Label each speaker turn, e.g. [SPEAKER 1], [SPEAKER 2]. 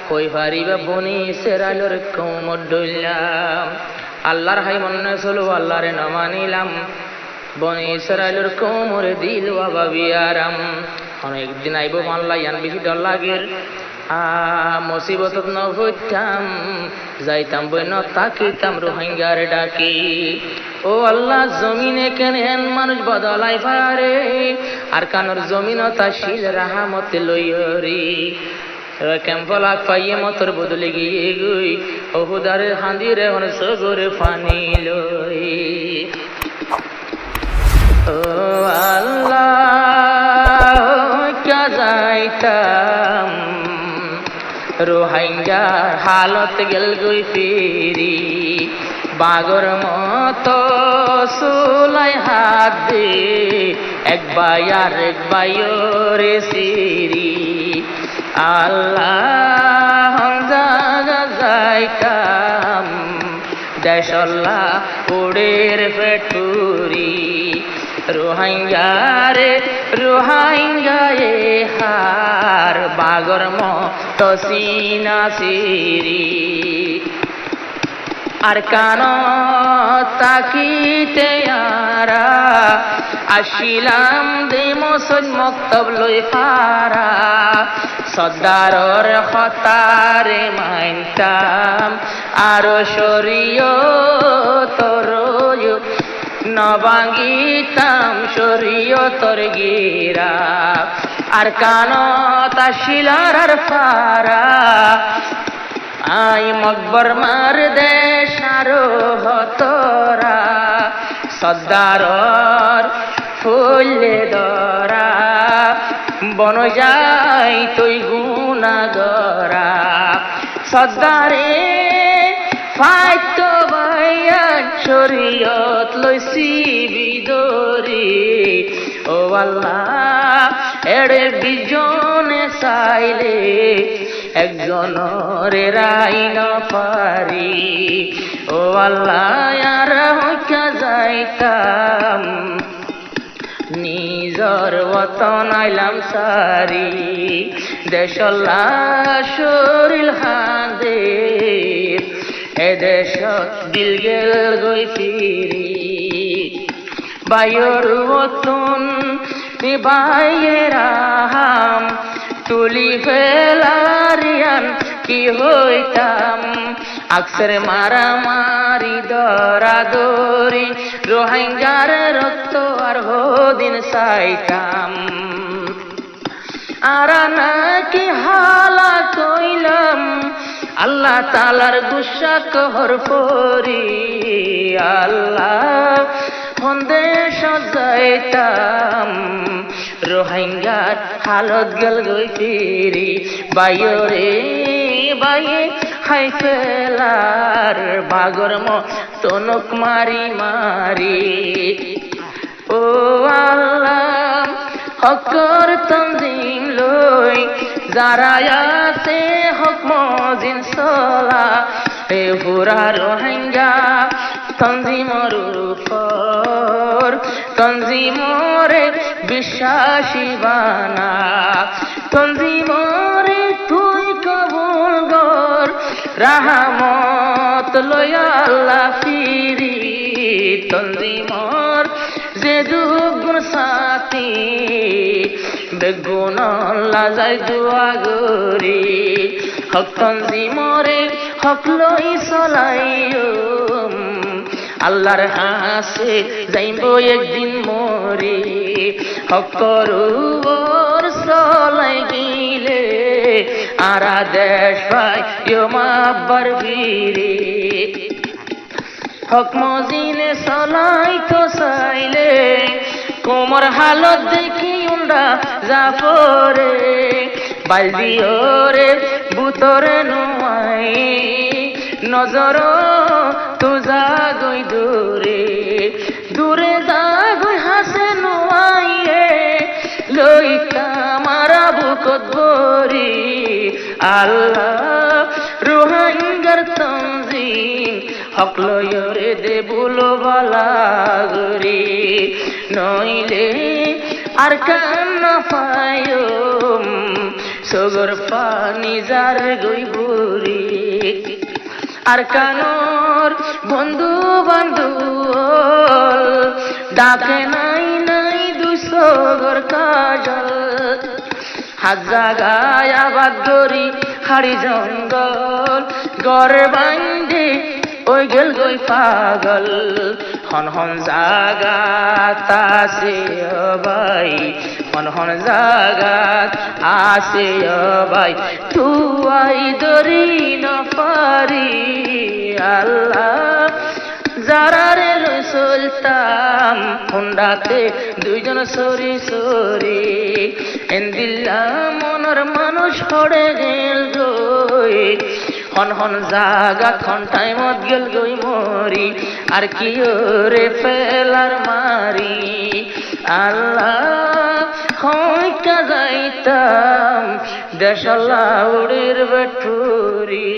[SPEAKER 1] কই পারিবা বনি সেরালোর কোমর ডইলাম আল্লাহর হাই মনে চলো আল্লাহরে নমানিলাম বনি সেরালোর কোমরে দিল বাবি আরাম অনেকদিন আইব মাল্লা ইয়ান বেশি ডর লাগের মুসিবতত নভইতাম যাইতাম বইন তাকিতাম রোহিঙ্গার ডাকি ও আল্লাহ জমিনে কেন মানুষ বদলাই পারে আর কানোর জমিন তা শিল রাহামতে লইয়রি ক্যাম্পলাক পাইয়ে মতর বদলে গিয়ে গুই ওহুদারে হাঁদিরে হন সগরে পানি লই ও আল্লাহ কে যাইতাম রোহিঙ্গার হালত গেল গই ফিরি বাগর মতো সুলাই হাত দে এক বায়ার এক বায়রে সিরি আল্লাহ জাগা যাইতাম দেশল্লা উড়ের ফেটুরি রোহিঙ্গারে রোহিঙ্গায়ে হার বাগর মতো সিনা সিরি আর কান তাকিতে আরা আসিলাম দে মসজিদ মক্তব লই পারা সর্দারর হতারে মাইনতাম আরো শরীয়তর নবাঙ্গিতাম শরীয়তর গিরা আর কান তাশিলার আর ফারা আই মকবর মার দেশ আরো হতরা সর্দারর ফুলে দরা বন যাই তুই গুনাগরা সর্দারে ফাইত বাইয়ান শরীয়ত লইছি বিদরি ও আল্লাহ এড়ে বিজনে চাইলে একজনরে রাই না পারি ও আল্লাহ আর হইকা যাইতাম নিজর বতন আইলাম সারি দেশল্লা শরীর হাঁদে এ দেশ দিল গেল গই ফিরি বায়ুর বতন বাইয়েরাম তুলি ফেলারিয়ান কি হইতাম আকসর মারামারি দরাদরি রোহিঙ্গার রক্ত আর হদিন চাইতাম আর নাকি হালা কইলাম আল্লাহ তালার গুসা কহর পরি আল্লাহ সন্দেশ যাইতাম রোহিঙ্গার হালত গেল গই ফিরি বাইরে বাইয়ে হাই ফেলার বাগর মতনক মারি মারি ও আল্লাহ হকর তনজিম লই যারা আছে হক মজিন সলা এ পুরা রোহিঙ্গা তনজিমর উপর তনজিমরে বিশ্বাসী বানা তনজিমরে তুই কবুল গর রাহমত লয়া আল্লাহ ফিরি তনজিমর যে দুগুণ সাথী বেগুন লাজাই দুয়া গরি হক তনজিমরে হক লই চলাইও আল্লাহর হাসে যাইব একদিন মরে হক করুবর চলাই গিলে আরা দেশ পাই মাব্বার বীরে হক মজিনে চলাই তো চাইলে কোমর হালত দেখি উন্ডা জাফরে বালদি ওরে বুতরে নুয়াই নজর তুজা গই দূরে দূরে যা গই হাসে নুয়াইয়ে লইতা মারা বুকত ভরি আল্লাহ রোহিঙ্গার তনজিম হক লয়রে দে বুলো বালা গরি নইলে আর কান পায়ম সগর পানি যার গইবুরি আর কানোর বন্ধু বান্ধু ডাকে নাই নাই দুসগর কাজল হাত জাগায় আবাদ করি হাড়ি জঙ্গল গড় বান্ধে ওই গেল গই পাগল হন হন জাগাত আছে ভাই হন হন জাগাত আছে ভাই তুই দরি না পারি আল্লাহ যারা রে চলতাম হুন্ডাতে দুইজন সরি সরি এন্দিল্লা মনের মানুষ হড়ে গেল গই হন হন জাগাত হন টাইমত গেল গই মরি আর কি রে ফেলার মারি আল্লাহ হইকা যাইতাম দেশাল্লা উড়ির বেঠুরি